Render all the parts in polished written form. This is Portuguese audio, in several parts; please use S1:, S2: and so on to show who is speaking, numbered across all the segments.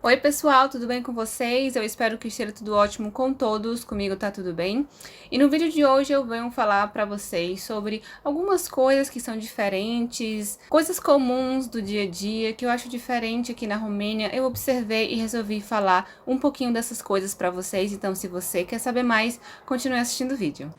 S1: Oi pessoal, tudo bem com vocês? Eu espero que esteja tudo ótimo com todos, comigo tá tudo bem. E no vídeo de hoje eu venho falar pra vocês sobre algumas coisas que são diferentes, coisas comuns do dia a dia que eu acho diferente aqui na Romênia. Eu observei e resolvi falar um pouquinho dessas coisas pra vocês, então se você quer saber mais, continue assistindo o vídeo.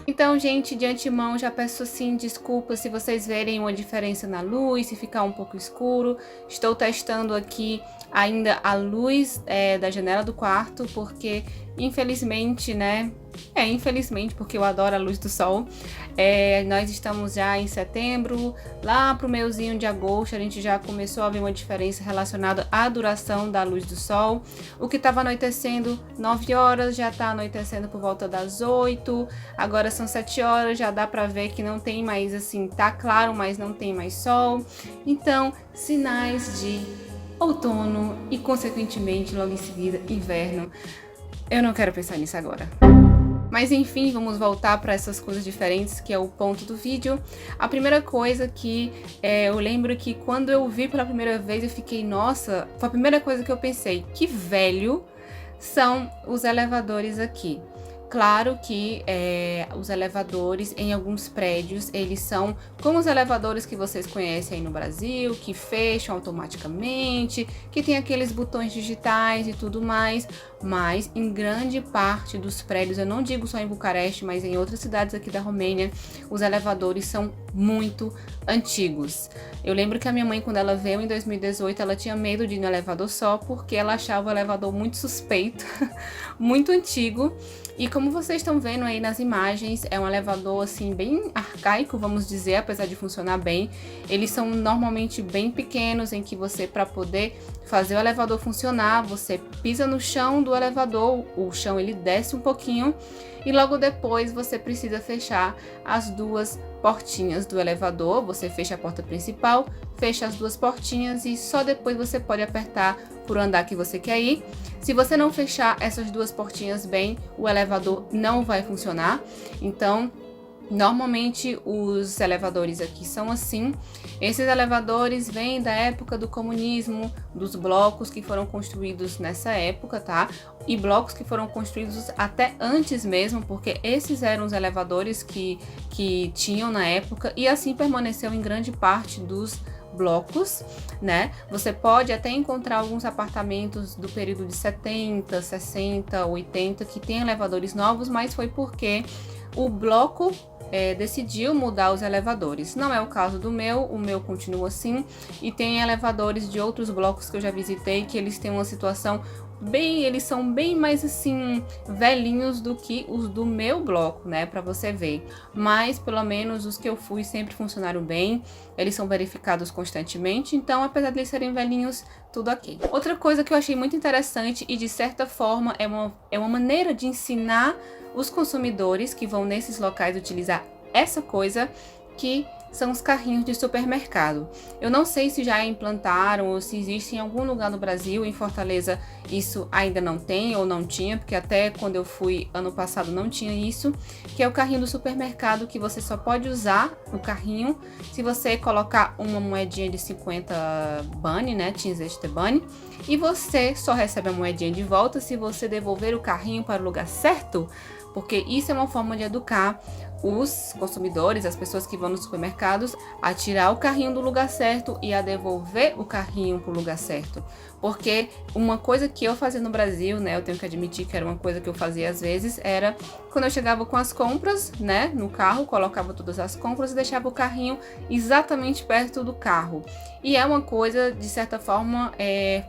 S1: Então, gente, de antemão já peço assim desculpas se vocês verem uma diferença na luz, se ficar um pouco escuro. Estou testando aqui ainda a luz da janela do quarto, porque infelizmente, né? Infelizmente, porque eu adoro a luz do sol. Nós estamos já em setembro, lá pro meiozinho de agosto a gente já começou a ver uma diferença relacionada à duração da luz do sol. O que estava anoitecendo 9 horas já está anoitecendo por volta das 8, agora são 7 horas, já dá para ver que não tem mais assim, tá claro, mas não tem mais sol. Então, sinais de outono e consequentemente logo em seguida inverno. Eu não quero pensar nisso agora. Mas enfim, vamos voltar para essas coisas diferentes, que é o ponto do vídeo. A primeira coisa que eu lembro que quando eu vi pela primeira vez, eu fiquei, nossa, foi a primeira coisa que eu pensei, que velho são os elevadores aqui. Claro que os elevadores em alguns prédios, eles são como os elevadores que vocês conhecem aí no Brasil, que fecham automaticamente, que tem aqueles botões digitais e tudo mais, mas em grande parte dos prédios, eu não digo só em Bucareste, mas em outras cidades aqui da Romênia, os elevadores são muito antigos. Eu lembro que a minha mãe, quando ela veio em 2018, ela tinha medo de ir no elevador só, porque ela achava o elevador muito suspeito, muito antigo. E como vocês estão vendo aí nas imagens, é um elevador assim bem arcaico, vamos dizer, apesar de funcionar bem. Eles são normalmente bem pequenos, em que você, para poder fazer o elevador funcionar, você pisa no chão do elevador, o chão ele desce um pouquinho e logo depois você precisa fechar as duas portinhas do elevador. Você fecha a porta principal, fecha as duas portinhas e só depois você pode apertar por andar que você quer ir. Se você não fechar essas duas portinhas bem, o elevador não vai funcionar. Então, normalmente os elevadores aqui são assim. Esses elevadores vêm da época do comunismo, dos blocos que foram construídos nessa época, tá? E blocos que foram construídos até antes mesmo, porque esses eram os elevadores que tinham na época, e assim permaneceu em grande parte dos blocos, né? Você pode até encontrar alguns apartamentos do período de 70, 60, 80 que tem elevadores novos, mas foi porque o bloco decidiu mudar os elevadores. Não é o caso do meu, o meu continua assim, e tem elevadores de outros blocos que eu já visitei que eles têm uma situação eles são bem mais assim velhinhos do que os do meu bloco, né, para você ver. Mas pelo menos os que eu fui sempre funcionaram bem, eles são verificados constantemente, então apesar de eles serem velhinhos, tudo ok. Outra coisa que eu achei muito interessante e de certa forma é uma maneira de ensinar os consumidores que vão nesses locais utilizar essa coisa, que são os carrinhos de supermercado. Eu não sei se já implantaram ou se existe em algum lugar no Brasil. Em Fortaleza isso ainda não tem ou não tinha, porque até quando eu fui ano passado não tinha isso, que é o carrinho do supermercado, que você só pode usar o carrinho se você colocar uma moedinha de 50 bani, né, 50 bani, e você só recebe a moedinha de volta se você devolver o carrinho para o lugar certo, porque isso é uma forma de educar os consumidores, as pessoas que vão nos supermercados, a tirar o carrinho do lugar certo e a devolver o carrinho para o lugar certo. Porque uma coisa que eu fazia no Brasil, né, eu tenho que admitir que era uma coisa que eu fazia às vezes, era quando eu chegava com as compras, né, no carro, colocava todas as compras e deixava o carrinho exatamente perto do carro. E é uma coisa, de certa forma,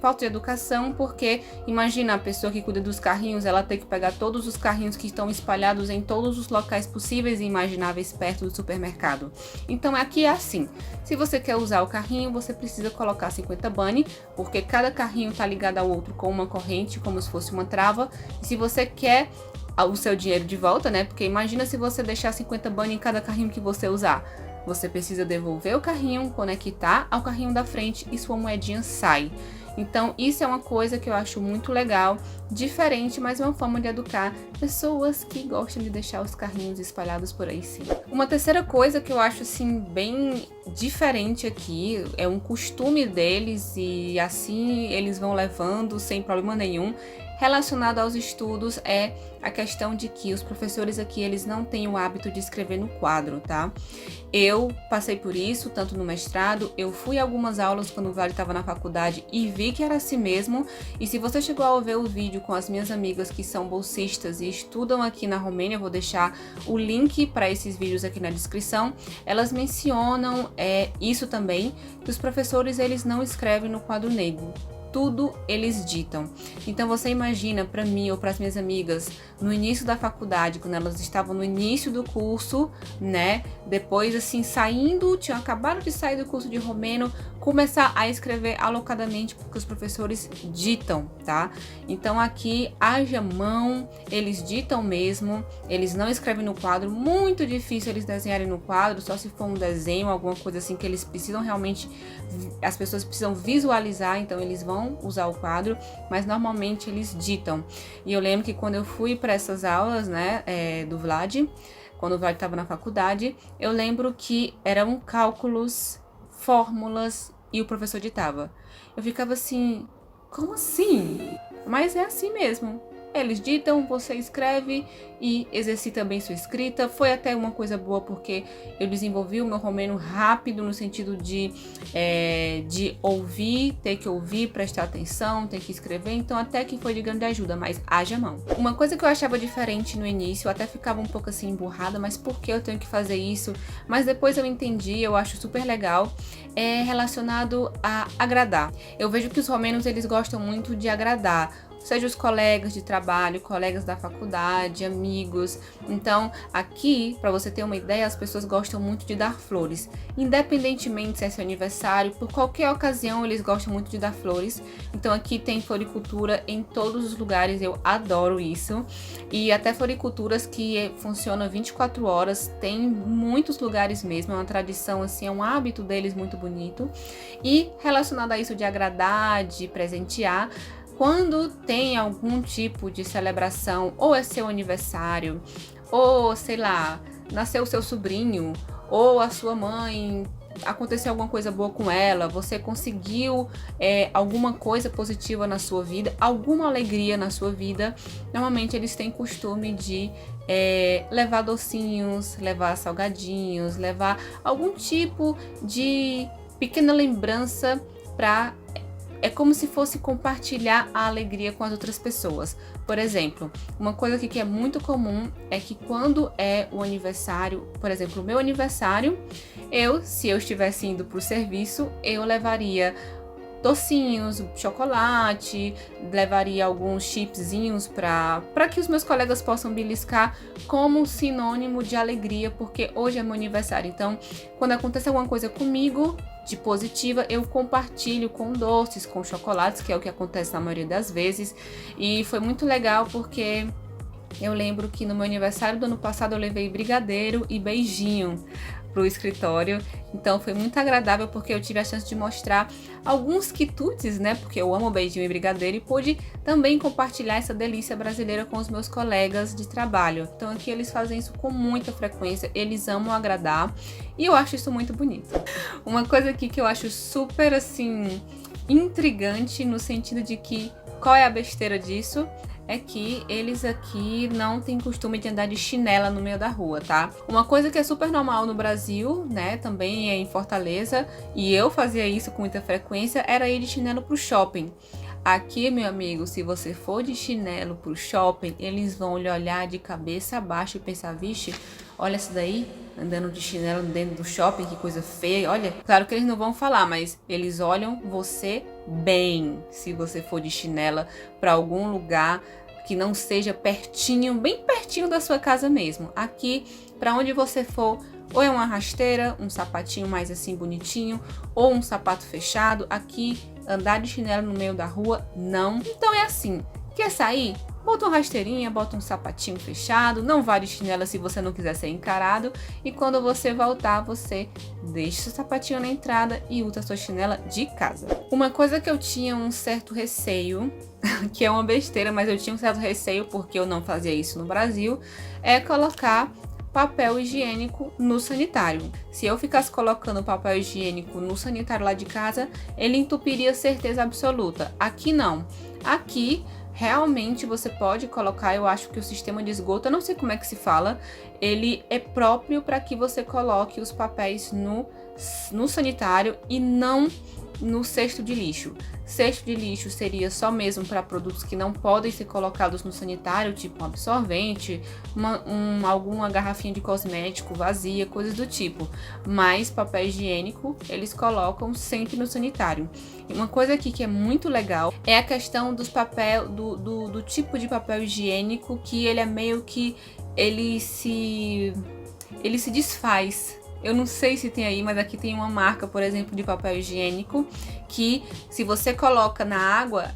S1: falta de educação, porque imagina a pessoa que cuida dos carrinhos, ela tem que pegar todos os carrinhos que estão espalhados em todos os locais possíveis e imagináveis perto do supermercado. Então aqui é assim, se você quer usar o carrinho, você precisa colocar 50 bunny, porque cada carrinho está ligado ao outro com uma corrente, como se fosse uma trava. E se você quer o seu dinheiro de volta, né? Porque imagina se você deixar 50 bunny em cada carrinho que você usar. Você precisa devolver o carrinho, conectar ao carrinho da frente e sua moedinha sai. Então isso é uma coisa que eu acho muito legal, diferente, mas é uma forma de educar pessoas que gostam de deixar os carrinhos espalhados por aí sim. Uma terceira coisa que eu acho assim bem diferente aqui, é um costume deles e assim eles vão levando sem problema nenhum, relacionado aos estudos, é a questão de que os professores aqui, eles não têm o hábito de escrever no quadro, tá? Eu passei por isso, tanto no mestrado, eu fui a algumas aulas quando o Vale estava na faculdade e vi que era assim mesmo. E se você chegou a ver o vídeo com as minhas amigas que são bolsistas e estudam aqui na Romênia, eu vou deixar o link para esses vídeos aqui na descrição, elas mencionam isso também, que os professores, eles não escrevem no quadro negro. Tudo eles ditam. Então você imagina, para mim ou para as minhas amigas, no início da faculdade, quando elas estavam no início do curso, né? Depois assim, tinham acabado de sair do curso de romeno, começar a escrever alocadamente, porque os professores ditam, tá? Então aqui, haja mão, eles ditam mesmo, eles não escrevem no quadro, muito difícil eles desenharem no quadro, só se for um desenho, alguma coisa assim que eles precisam realmente, as pessoas precisam visualizar, então eles vão usar o quadro, mas normalmente eles ditam. E eu lembro que quando eu fui para essas aulas, né, do Vlad, quando o Vlad estava na faculdade, eu lembro que eram cálculos, fórmulas e o professor ditava. Eu ficava assim, como assim? Mas é assim mesmo. Eles ditam, você escreve e exercita bem sua escrita. Foi até uma coisa boa porque eu desenvolvi o meu romeno rápido no sentido de ouvir, ter que ouvir, prestar atenção, ter que escrever. Então até que foi de grande ajuda, mas haja mão. Uma coisa que eu achava diferente no início, eu até ficava um pouco assim emburrada, mas por que eu tenho que fazer isso? Mas depois eu entendi, eu acho super legal, é relacionado a agradar. Eu vejo que os romenos, eles gostam muito de agradar, seja os colegas de trabalho, colegas da faculdade, amigos. Então, aqui, para você ter uma ideia, as pessoas gostam muito de dar flores. Independentemente se é seu aniversário, por qualquer ocasião, eles gostam muito de dar flores. Então, aqui tem floricultura em todos os lugares, eu adoro isso. E até floriculturas que funcionam 24 horas, tem muitos lugares mesmo, é uma tradição, assim, é um hábito deles muito bonito. E relacionado a isso de agradar, de presentear, quando tem algum tipo de celebração, ou é seu aniversário, ou sei lá, nasceu o seu sobrinho, ou a sua mãe, aconteceu alguma coisa boa com ela, você conseguiu alguma coisa positiva na sua vida, alguma alegria na sua vida, normalmente eles têm costume de levar docinhos, levar salgadinhos, levar algum tipo de pequena lembrança para... É como se fosse compartilhar a alegria com as outras pessoas. Por exemplo, uma coisa aqui que é muito comum é que quando é o aniversário, por exemplo, o meu aniversário, se eu estivesse indo para o serviço, eu levaria docinhos, chocolate, levaria alguns chipzinhos para que os meus colegas possam beliscar como sinônimo de alegria, porque hoje é meu aniversário. Então, quando acontece alguma coisa comigo de positiva, eu compartilho com doces, com chocolates, que é o que acontece na maioria das vezes. E foi muito legal porque eu lembro que no meu aniversário do ano passado eu levei brigadeiro e beijinho pro escritório, então foi muito agradável porque eu tive a chance de mostrar alguns quitutes, né, porque eu amo beijinho e brigadeiro, e pude também compartilhar essa delícia brasileira com os meus colegas de trabalho. Então aqui eles fazem isso com muita frequência, eles amam agradar e eu acho isso muito bonito. Uma coisa aqui que eu acho super assim intrigante no sentido de que qual é a besteira disso? É que eles aqui não têm costume de andar de chinela no meio da rua, tá? Uma coisa que é super normal no Brasil, né, também é em Fortaleza, e eu fazia isso com muita frequência, era ir de chinelo pro shopping. Aqui, meu amigo, se você for de chinelo pro shopping, eles vão lhe olhar de cabeça abaixo e pensar, vixe, olha essa daí, andando de chinelo dentro do shopping, que coisa feia. Olha, claro que eles não vão falar, mas eles olham você bem se você for de chinela para algum lugar que não seja pertinho, bem pertinho da sua casa mesmo. Aqui, para onde você for, ou é uma rasteira, um sapatinho mais assim bonitinho, ou um sapato fechado. Aqui, andar de chinelo no meio da rua, não. Então é assim, quer sair? Bota uma rasteirinha, bota um sapatinho fechado, não vá de chinela se você não quiser ser encarado. E quando você voltar, você deixa o sapatinho na entrada e usa a sua chinela de casa. Uma coisa que eu tinha um certo receio, que é uma besteira, mas eu tinha um certo receio porque eu não fazia isso no Brasil, é colocar papel higiênico no sanitário. Se eu ficasse colocando papel higiênico no sanitário lá de casa, ele entupiria, certeza absoluta. Aqui não. Aqui realmente você pode colocar, eu acho que o sistema de esgoto, eu não sei como é que se fala, ele é próprio para que você coloque os papéis no sanitário e não no cesto de lixo. Cesto de lixo seria só mesmo para produtos que não podem ser colocados no sanitário, tipo um absorvente, alguma garrafinha de cosmético vazia, coisas do tipo. Mas papel higiênico eles colocam sempre no sanitário. E uma coisa aqui que é muito legal é a questão dos papel, do tipo de papel higiênico, que ele é meio que ele se desfaz. Eu não sei se tem aí, mas aqui tem uma marca, por exemplo, de papel higiênico que se você coloca na água,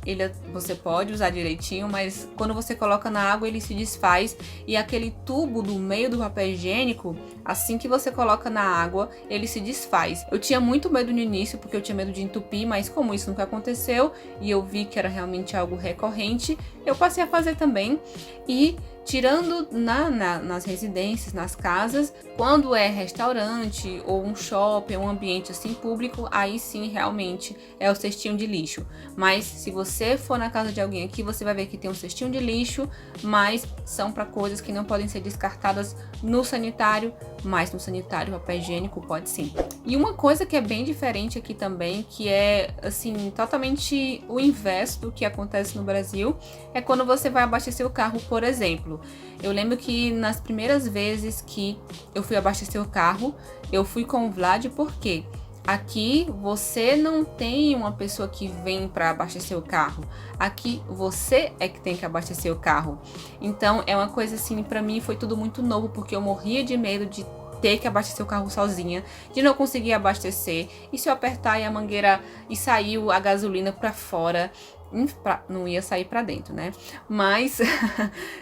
S1: você pode usar direitinho, mas quando você coloca na água ele se desfaz e aquele tubo do meio do papel higiênico, assim que você coloca na água, ele se desfaz. Eu tinha muito medo no início, porque eu tinha medo de entupir, mas como isso nunca aconteceu e eu vi que era realmente algo recorrente, eu passei a fazer também. E tirando nas residências, nas casas, quando é restaurante ou um shopping, um ambiente assim público, aí sim realmente é o cestinho de lixo. Mas se você for na casa de alguém aqui, você vai ver que tem um cestinho de lixo, mas são para coisas que não podem ser descartadas no sanitário, mas no sanitário papel higiênico pode sim. E uma coisa que é bem diferente aqui também, que é assim totalmente o inverso do que acontece no Brasil, é quando você vai abastecer o carro, por exemplo. Eu lembro que nas primeiras vezes que eu fui abastecer o carro, eu fui com o Vlad porque aqui você não tem uma pessoa que vem para abastecer o carro. Aqui você é que tem que abastecer o carro. Então é uma coisa assim, para mim foi tudo muito novo, porque eu morria de medo de ter que abastecer o carro sozinha, de não conseguir abastecer, e se eu apertar e a mangueira e saiu a gasolina para fora, não ia sair para dentro, né? Mas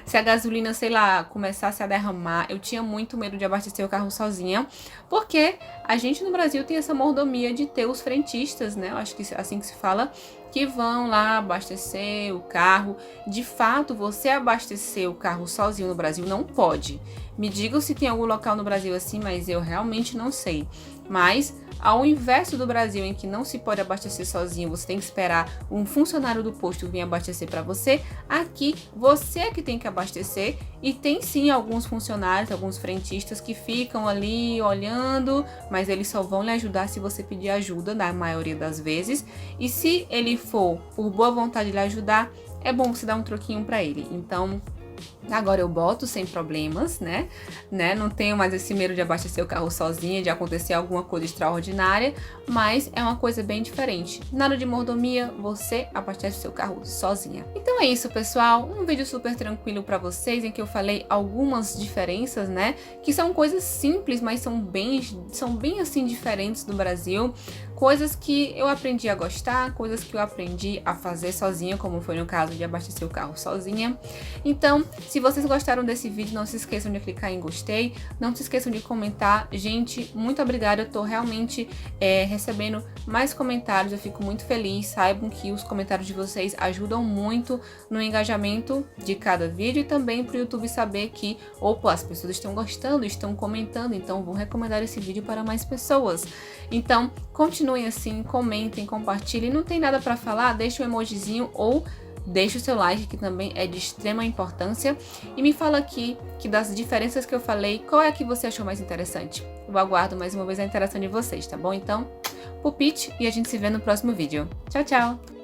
S1: se a gasolina, sei lá, começasse a derramar, eu tinha muito medo de abastecer o carro sozinha, porque a gente no Brasil tem essa mordomia de ter os frentistas, né? Eu acho que assim que se fala, que vão lá abastecer o carro. De fato, você abastecer o carro sozinho no Brasil não pode. Me digam se tem algum local no Brasil assim, mas eu realmente não sei. Mas ao inverso do Brasil, em que não se pode abastecer sozinho, você tem que esperar um funcionário do posto vir abastecer para você, aqui você é que tem que abastecer, e tem sim alguns funcionários, alguns frentistas que ficam ali olhando, mas eles só vão lhe ajudar se você pedir ajuda, na maioria das vezes, e se ele for por boa vontade lhe ajudar, é bom você dar um troquinho para ele. Então agora eu boto sem problemas, né? Não tenho mais esse medo de abastecer o carro sozinha, de acontecer alguma coisa extraordinária, mas é uma coisa bem diferente. Nada de mordomia, você abastece o seu carro sozinha. Então é isso, pessoal. Um vídeo super tranquilo para vocês, em que eu falei algumas diferenças, né? Que são coisas simples, mas são bem assim diferentes do Brasil. Coisas que eu aprendi a gostar, coisas que eu aprendi a fazer sozinha, como foi no caso de abastecer o carro sozinha. Então, se vocês gostaram desse vídeo, não se esqueçam de clicar em gostei, não se esqueçam de comentar. Gente, muito obrigada, eu tô realmente recebendo mais comentários, eu fico muito feliz. Saibam que os comentários de vocês ajudam muito no engajamento de cada vídeo, e também pro YouTube saber que, opa, as pessoas estão gostando, estão comentando, então vou recomendar esse vídeo para mais pessoas. Então, continuem assim, comentem, compartilhem. Não tem nada para falar? Deixa um emojizinho ou deixa o seu like, que também é de extrema importância. E me fala aqui, que das diferenças que eu falei, qual é a que você achou mais interessante? Eu aguardo mais uma vez a interação de vocês, tá bom? Então, pupite, e a gente se vê no próximo vídeo. Tchau, tchau!